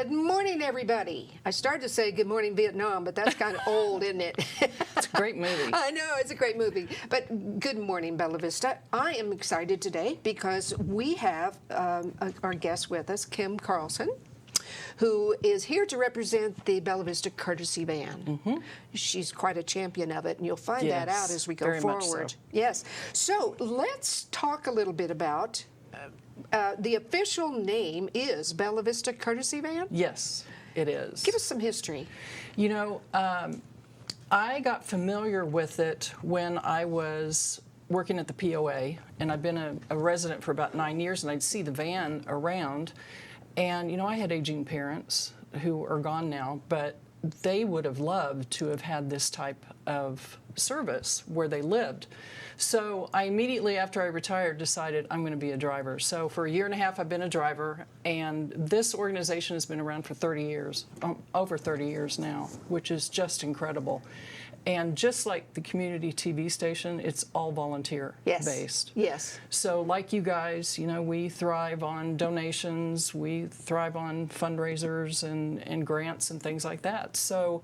Good morning, everybody. I started to say Good Morning Vietnam, but that's kind of old, isn't it? It's a great movie. I know, it's a great movie. But good morning, Bella Vista. I am excited today because we have our guest with us, Kim Carlson, who is here to represent the Bella Vista Courtesy Van. Mm-hmm. She's quite a champion of it, and you'll find that out as we go very forward. much so. Yes. So let's talk a little bit about the official name is Bella Vista Courtesy Van? Yes, it is. Give us some history. You know, I got familiar with it when I was working at the POA, and I've been a resident for about 9 years, and I'd see the van around. And, you know, I had aging parents who are gone now, but they would have loved to have had this type of service where they lived. So I immediately, after I retired, decided I'm going to be a driver. So for a year and a half, I've been a driver, and this organization has been around for 30 years, over 30 years now, which is just incredible. And just like the community TV station, it's all volunteer-based. Yes. So like you guys, you know, we thrive on donations, we thrive on fundraisers and grants and things like that. So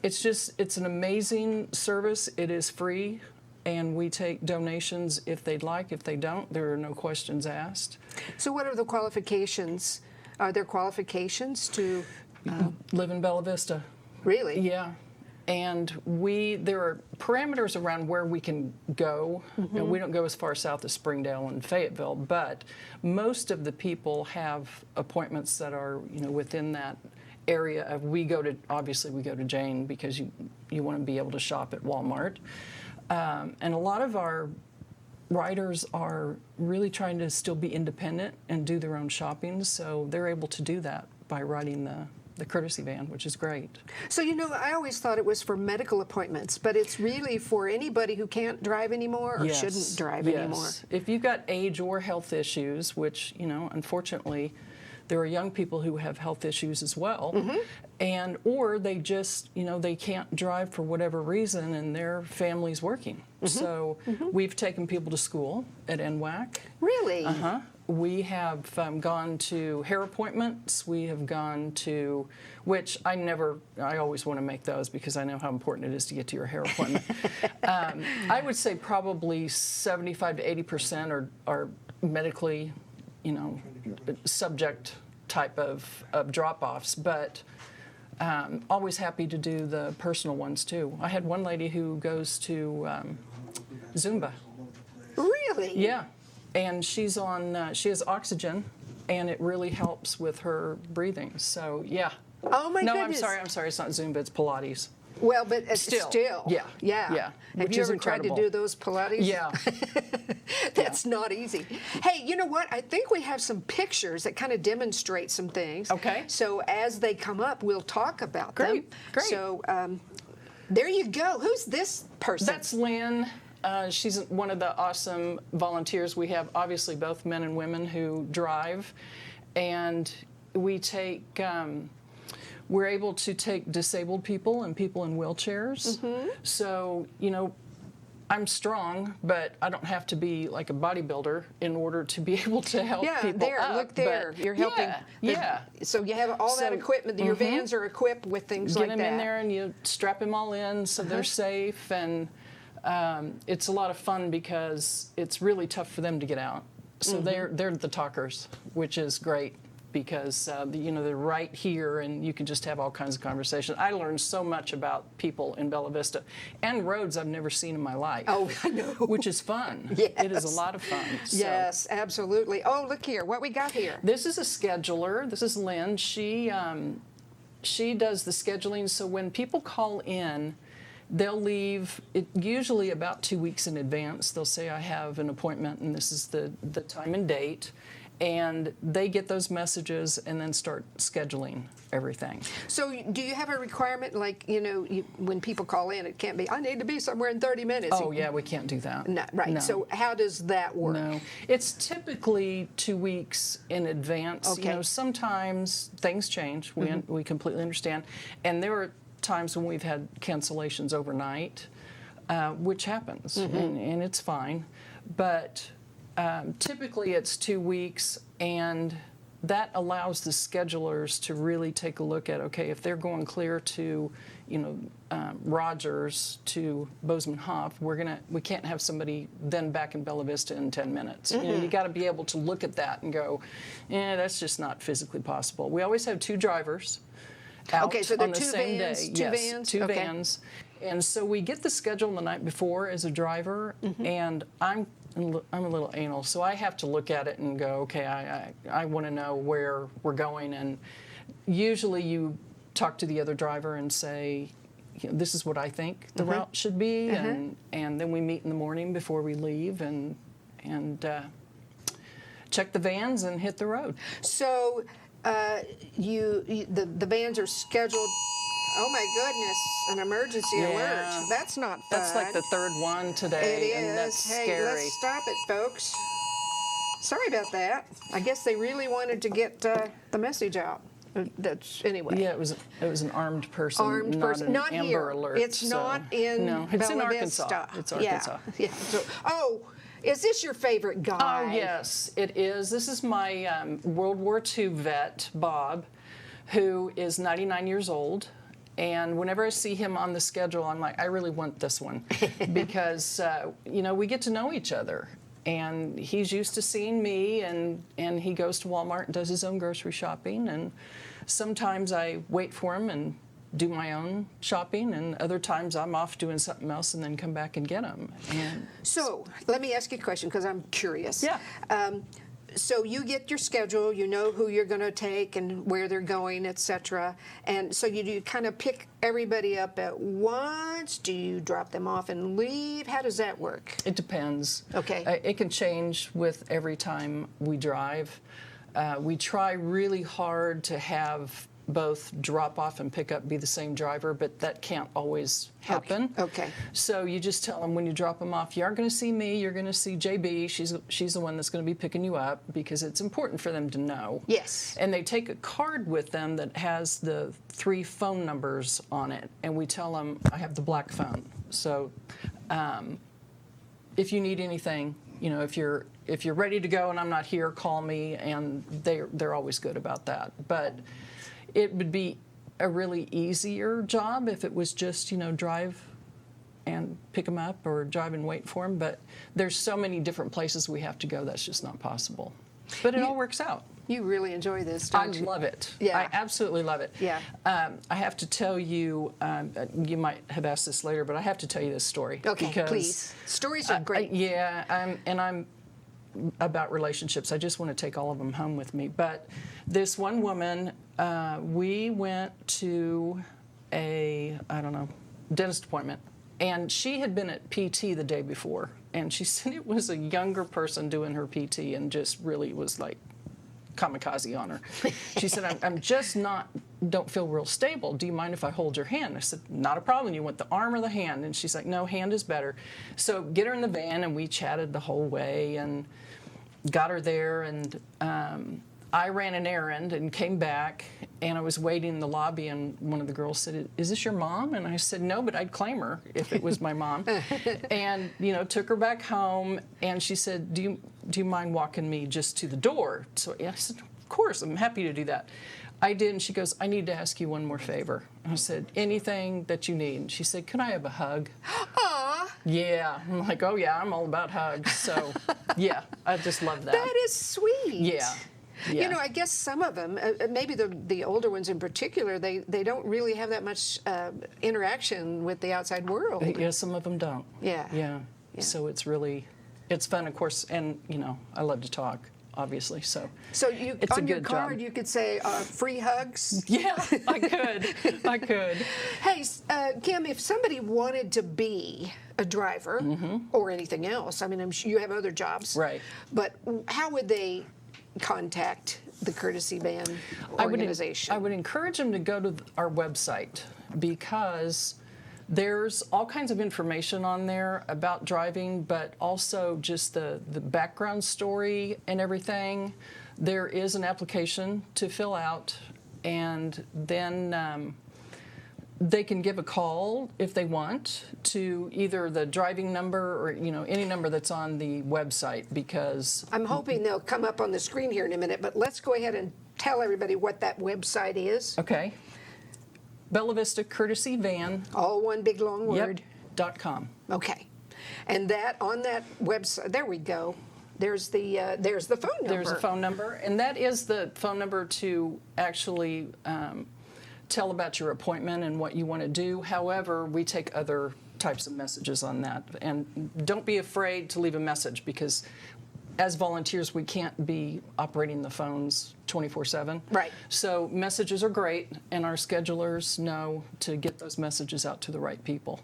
it's an amazing service. It is free, and we take donations if they'd like. If they don't, there are no questions asked. So what are the qualifications? Are there qualifications to live in Bella Vista? Really? Yeah. And there are parameters around where we can go. Mm-hmm. And we don't go as far south as Springdale and Fayetteville, but most of the people have appointments that are, you know, within that area of obviously we go to Jane because you want to be able to shop at Walmart. And a lot of our riders are really trying to still be independent and do their own shopping, so they're able to do that by riding the courtesy van, which is great. So, you know, I always thought it was for medical appointments, but it's really for anybody who can't drive anymore or shouldn't drive anymore. If you've got age or health issues, which, you know, unfortunately, there are young people who have health issues as well, mm-hmm. or they just, you know, they can't drive for whatever reason and their family's working. Mm-hmm. So mm-hmm. we've taken people to school at NWAC. Really? Uh-huh. We have gone to hair appointments. We have gone to, which I always want to make those because I know how important it is to get to your hair appointment. I would say probably 75 to 80% are medically, you know, subject type of drop-offs, but always happy to do the personal ones too. I had one lady who goes to Zumba. Really? Yeah. And she has oxygen, and it really helps with her breathing. So, yeah. Oh, my goodness. No, I'm sorry. It's not Zumba. It's Pilates. Well, but still. Yeah. Have you ever tried to do those Pilates? Yeah. That's not easy. Hey, you know what? I think we have some pictures that kind of demonstrate some things. Okay. So as they come up, we'll talk about them. Great. So there you go. Who's this person? That's Lynn. She's one of the awesome volunteers. We have obviously both men and women who drive, and we take. We're able to take disabled people and people in wheelchairs. Mm-hmm. So, you know, I'm strong, but I don't have to be like a bodybuilder in order to be able to help people up. Look there. You're helping. So you have all that equipment. Your mm-hmm. vans are equipped with things like that. Get them in there and you strap them all in so they're safe. And it's a lot of fun because it's really tough for them to get out. So mm-hmm. they're the talkers, which is great. Because you know, they're right here, and you can just have all kinds of conversations. I learned so much about people in Bella Vista and roads I've never seen in my life. Oh, I know. Which is fun. Yes. It is a lot of fun. So. Yes, absolutely. Oh, look here. What we got here? This is a scheduler. This is Lynn. She does the scheduling. So when people call in, they'll leave usually about 2 weeks in advance. They'll say, I have an appointment, and this is the time and date. And they get those messages and then start scheduling everything. So do you have a requirement, like, you know, when people call in, it can't be, I need to be somewhere in 30 minutes. Oh, yeah, we can't do that. No, right. No. So how does that work? No. It's typically 2 weeks in advance. Okay. You know, sometimes things change. We completely understand. And there are times when we've had cancellations overnight, which happens, and it's fine. But typically it's 2 weeks, and that allows the schedulers to really take a look at, okay, if they're going clear to, Rogers to Bozeman Hoff, we can't have somebody then back in Bella Vista in 10 minutes. You got to be able to look at that and go, that's just not physically possible. We always have 2 drivers out Okay, so they're on the two same vans, day. two Yes, vans? 2 Okay. vans. And so we get the schedule the night before as a driver, and I'm a little anal, so I have to look at it and go, okay, I want to know where we're going. And usually you talk to the other driver and say, this is what I think the route should be, and then we meet in the morning before we leave and check the vans and hit the road. So the vans are scheduled. Oh my goodness! An emergency Yeah. alert. That's not fun. That's like the 3rd one today, It is. and that's Hey, scary. let's stop it, folks. Sorry about that. I guess they really wanted to get the message out. That's anyway. Yeah, it was an armed person, Armed not person, an not Amber here. Alert. It's so- not in no, it's in Bella Arkansas. Vista. It's Arkansas. Yeah. So, is this your favorite guy? Oh yes, it is. This is my World War II vet, Bob, who is 99 years old. And whenever I see him on the schedule, I'm like, I really want this one because we get to know each other. And he's used to seeing me, and he goes to Walmart and does his own grocery shopping. And sometimes I wait for him and do my own shopping, and other times I'm off doing something else and then come back and get him. And So let me ask you a question because I'm curious. Yeah. So you get your schedule, you know who you're going to take and where they're going, etc. And so you kind of pick everybody up at once? Do you drop them off and leave? How does that work? it depends. Okay. It can change with every time we drive. We try really hard to have both drop off and pick up be the same driver, but that can't always happen. Okay. So you just tell them when you drop them off, you aren't going to see me, you're going to see JB. She's the one that's going to be picking you up, because it's important for them to know. Yes. And they take a card with them that has the 3 phone numbers on it, and we tell them, I have the black phone. So if you need anything, if you're ready to go and I'm not here, call me, and they're always good about that. But it would be a really easier job if it was just, drive and pick them up or drive and wait for them. But there's so many different places we have to go, that's just not possible. But it all works out. You really enjoy this, I don't you? love it. Yeah. I absolutely love it. Yeah. I have to tell you, you might have asked this later, but I have to tell you this story. Okay, because, please. Stories are great. I'm about relationships. I just want to take all of them home with me. But this one woman, we went to a, dentist appointment, and she had been at PT the day before, and she said it was a younger person doing her PT and just really was like kamikaze on her. She said, I'm just don't feel real stable. Do you mind if I hold your hand? I said, not a problem. You want the arm or the hand? And she's like, no, hand is better. So get her in the van, and we chatted the whole way and got her there. And I ran an errand and came back, and I was waiting in the lobby, and one of the girls said, is this your mom? And I said, no, but I'd claim her if it was my mom. And, took her back home, and she said, do you mind walking me just to the door? So I said, of course, I'm happy to do that. I did, and she goes, I need to ask you one more favor. I said, anything that you need. And she said, could I have a hug? Aw, Yeah. I'm like, oh yeah, I'm all about hugs. So yeah, I just love that. that is sweet. Yeah. Yeah. I guess some of them, maybe the older ones in particular, they don't really have that much interaction with the outside world. Yeah, some of them don't. Yeah. Yeah. So it's fun, of course, and I love to talk, obviously. So it's on a your good card job. you could say free hugs. Yeah, I could. I could. Hey, Kim, if somebody wanted to be a driver or anything else, I mean, I'm sure you have other jobs, Right. But how would they contact the Courtesy Van organization? I would encourage them to go to our website, because there's all kinds of information on there about driving, but also just the background story and everything. There is an application to fill out, and then They can give a call if they want to either the driving number or any number that's on the website, because I'm hoping they'll come up on the screen here in a minute, but let's go ahead and tell everybody what that website is. okay, Bella Vista Courtesy Van. All one big long word. .com. Okay. And that on that website, there we go. There's the phone number. There's a phone number, and that is the phone number to actually tell about your appointment and what you want to do. However, we take other types of messages on that. And don't be afraid to leave a message, because as volunteers, we can't be operating the phones 24/7. Right. So messages are great, and our schedulers know to get those messages out to the right people.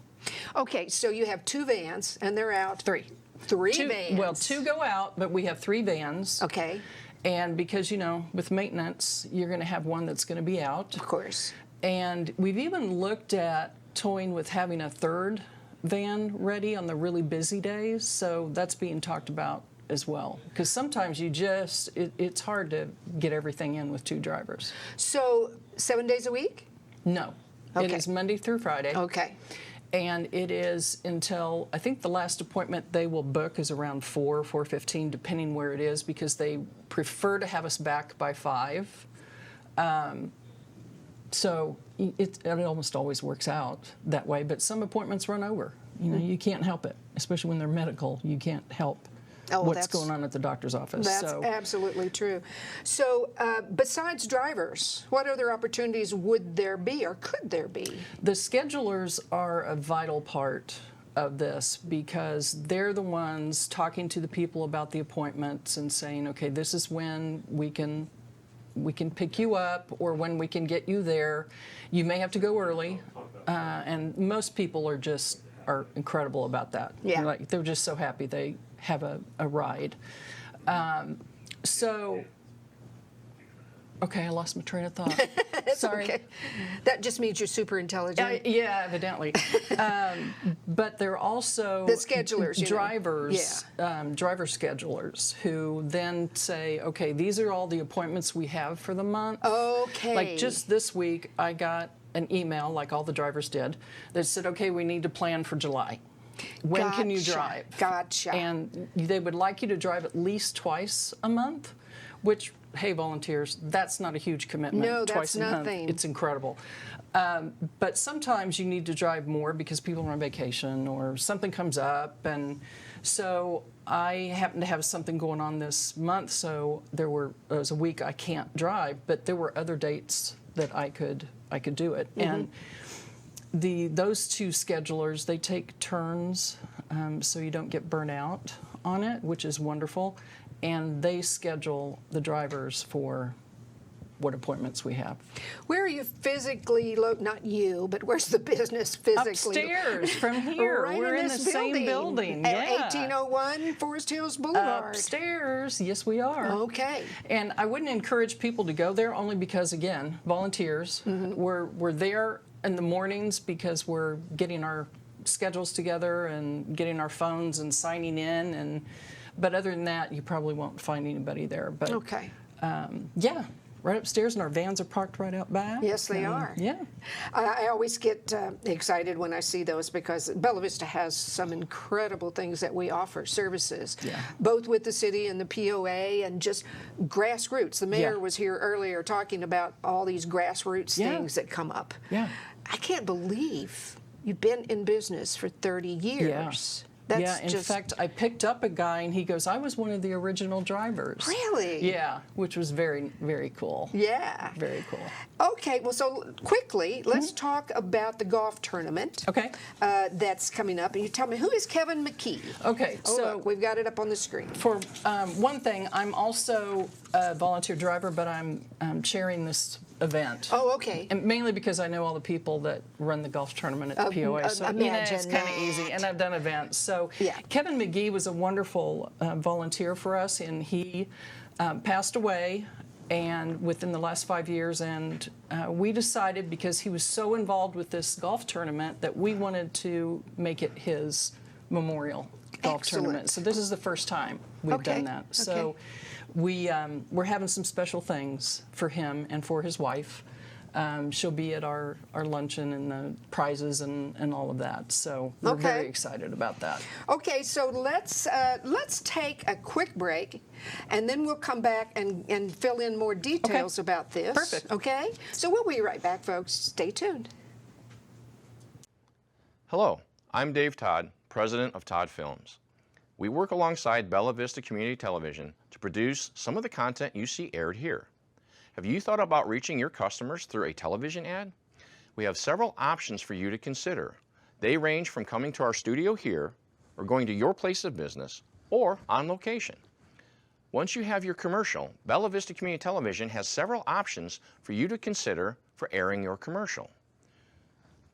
Okay, so you have 2 vans, and they're out. Three vans. Well, 2 go out, but we have 3 vans. Okay, And because, with maintenance, you're going to have one that's going to be out. of course. And we've even looked at toying with having a 3rd van ready on the really busy days. So that's being talked about as well. Because sometimes it's hard to get everything in with 2 drivers. So 7 days a week? No. It Okay. is Monday through Friday. Okay. And it is until, I think the last appointment they will book is around 4:15, depending where it is, because they prefer to have us back by 5. So it almost always works out that way, but some appointments run over. You can't help it, especially when they're medical. You can't help what's going on at the doctor's office. That's absolutely true. So besides drivers, what other opportunities would there be, or could there be? The schedulers are a vital part of this, because they're the ones talking to the people about the appointments and saying, okay, this is when we can pick you up, or when we can get you there. You may have to go early, and most people are incredible about that. Yeah. They're just so happy they have a ride. Okay, I lost my train of thought. Sorry. Okay. That just means you're super intelligent. Yeah, evidently. But they're also The schedulers, drivers, driver schedulers, who then say, okay, these are all the appointments we have for the month. Okay. Like just this week, I got an email, like all the drivers did, that said, okay, we need to plan for July. When can you Gotcha. drive? Gotcha. And they would like you to drive at least twice a month, which, hey, volunteers, that's not a huge commitment. No, that's Twice a month, nothing. it's incredible. But sometimes you need to drive more because people are on vacation or something comes up. And so I happen to have something going on this month, so there was a week I can't drive, but there were other dates that I could do it. Mm-hmm. And those 2 schedulers, they take turns, so you don't get burnt out on it, which is wonderful. And they schedule the drivers for what appointments we have. Where are you physically not you, but where's the business physically? Upstairs from here. Right We're in the this same building. At Yeah. 1801 Forest Hills Boulevard. Upstairs, yes, we are. Okay. And I wouldn't encourage people to go there, only because, again, volunteers. We're there in the mornings because we're getting our schedules together and getting our phones and signing in. But other than that, you probably won't find anybody there. But Okay. yeah, right upstairs, and our vans are parked right out back. Yes, they are. Yeah. I always get excited when I see those, because Bella Vista has some incredible things that we offer, services, both with the city and the POA, and just grassroots. The mayor was here earlier talking about all these grassroots things that come up. Yeah. I can't believe you've been in business for 30 years. That's in just, fact, I picked up a guy, and he goes, I was one of the original drivers. Really? Yeah, which was very, very cool. Yeah. Very cool. Okay, well, so quickly, let's talk about the golf tournament. Okay. That's coming up. And you tell me, who is Kevin McKee? Okay, Oh, so look, we've got it up on the screen. for one thing, I'm also a volunteer driver, but I'm chairing this event. Oh, okay. And mainly because I know all the people that run the golf tournament at the POA. So imagine it's kind of that. easy. And I've done events. So Kevin McGee was a wonderful volunteer for us, and he passed away and within the last 5 years. And we decided, because he was so involved with this golf tournament, that we wanted to make it his memorial golf tournament. So this is the first time we've done that. So we're having some special things for him and for his wife. She'll be at our luncheon and the prizes and all of that. So we're very excited about that. Okay, so let's take a quick break, and then we'll come back and fill in more details about this. Perfect. Okay? So we'll be right back, folks. Stay tuned. Hello, I'm Dave Todd, president of Todd Films. We work alongside Bella Vista Community Television to produce some of the content you see aired here. Have you thought about reaching your customers through a television ad? We have several options for you to consider. They range from coming to our studio here, or going to your place of business, or on location. Once you have your commercial, Bella Vista Community Television has several options for you to consider for airing your commercial.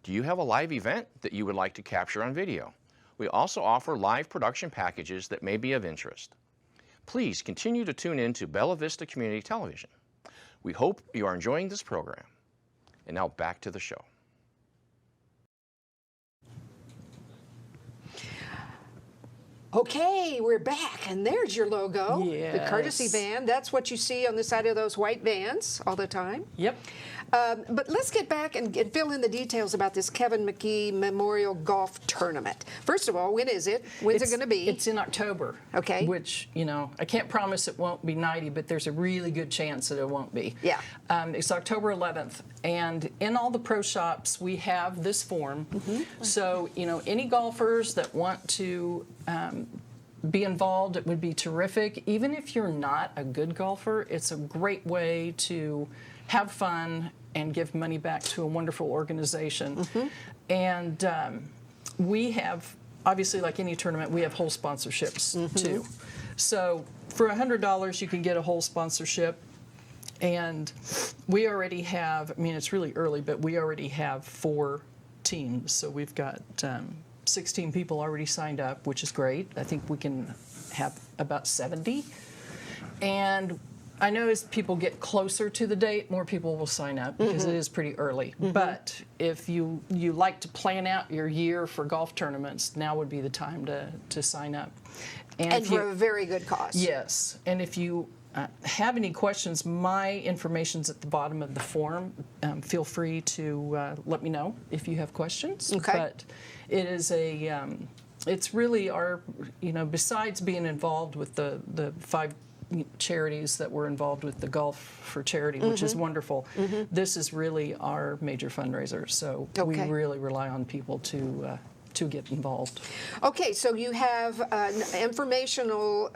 Do you have a live event that you would like to capture on video? We also offer live production packages that may be of interest. Please continue to tune in to Bella Vista Community Television. We hope you are enjoying this program. And now back to the show. Okay, we're back, and there's your logo. Yes. The courtesy van. That's what you see on the side of those white vans all the time. Yep. But let's get back and fill in the details about this Kevin McKee Memorial Golf Tournament. First of all, when is it? When's it going to be? It's in October. Okay. Which, I can't promise it won't be 90, but there's a really good chance that it won't be. Yeah. It's October 11th. And in all the pro shops, we have this form. So, any golfers that want to be involved, it would be terrific. Even if you're not a good golfer, it's a great way to have fun and give money back to a wonderful organization. And we have, obviously like any tournament, we have whole sponsorships too. So for $100 you can get a whole sponsorship, and we already have, it's really early, but we already have 4 teams. So we've got 16 people already signed up, which is great. I think we can have about 70. And I know as people get closer to the date, more people will sign up because it is pretty early. But if you like to plan out your year for golf tournaments, now would be the time to sign up. And for a very good cause. Yes. And if you have any questions, my information's at the bottom of the form. Feel free to let me know if you have questions. Okay. But it is it's really our, besides being involved with the 5 charities that were involved with the Golf for Charity, which is wonderful. This is really our major fundraiser, so we really rely on people to get involved. Okay, so you have informational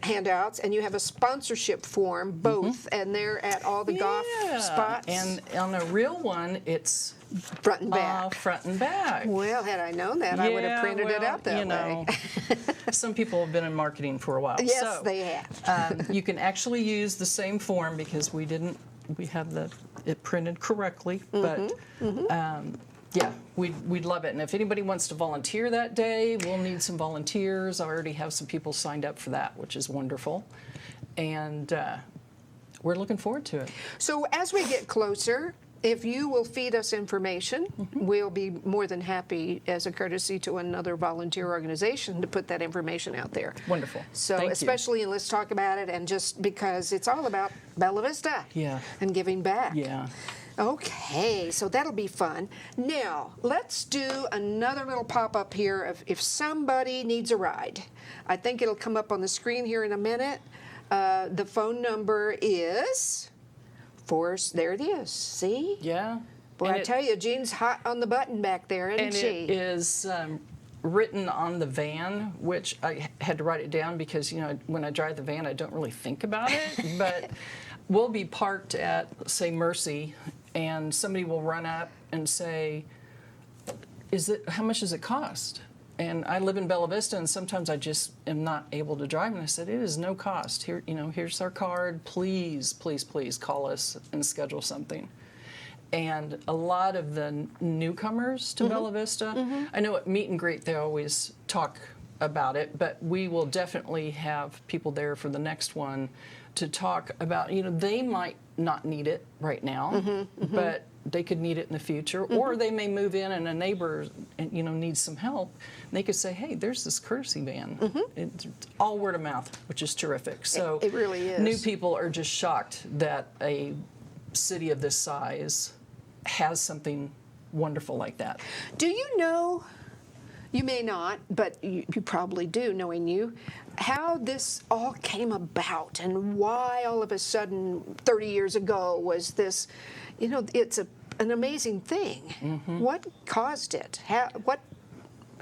handouts, and you have a sponsorship form, both, and they're at all the golf spots. And on a real one, it's front and back. Front and back. Well, had I known that, I would have printed it out that way. Some people have been in marketing for a while. Yes, so, they have. You can actually use the same form because we have it printed correctly, but yeah, we'd love it. And if anybody wants to volunteer that day, we'll need some volunteers. I already have some people signed up for that, which is wonderful. And we're looking forward to it. So as we get closer, if you will feed us information, we'll be more than happy as a courtesy to another volunteer organization to put that information out there. Wonderful. So Thank especially, and let's talk about it, and just because it's all about Bella Vista and giving back. Yeah. Okay, so that'll be fun. Now, let's do another little pop-up here of if somebody needs a ride. I think it'll come up on the screen here in a minute. The phone number is... there it is. See? Yeah. Boy, I tell you, Jean's hot on the button back there, isn't she? And it is written on the van, which I had to write it down because, when I drive the van, I don't really think about it. But we'll be parked at, say, Mercy, and somebody will run up and say, how much does it cost? And I live in Bella Vista, and sometimes I just am not able to drive. And I said, it is no cost. Here, here's our card. Please, please, please call us and schedule something. And a lot of the newcomers to Bella Vista, I know at meet and greet they always talk about it, but we will definitely have people there for the next one to talk about, they might not need it right now, but they could need it in the future, or they may move in and a neighbor, needs some help. And they could say, hey, there's this courtesy van. It's all word of mouth, which is terrific. So it really is. New people are just shocked that a city of this size has something wonderful like that. Do you know, you may not, but you probably do, knowing you, how this all came about and why all of a sudden 30 years ago was this, you know, it's an amazing thing. What caused it?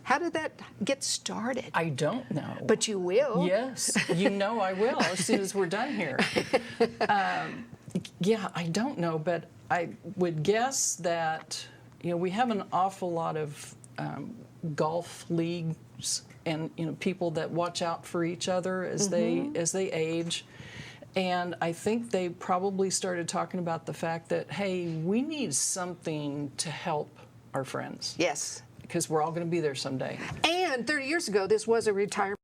How did that get started? I don't know. But you will. Yes, you know I will as soon as we're done here. Yeah, I don't know, but I would guess that, you know, we have an awful lot of golf leagues and, you know, people that watch out for each other as they age. And I think they probably started talking about the fact that, hey, we need something to help our friends. Yes. Because we're all going to be there someday. And 30 years ago, this was a retirement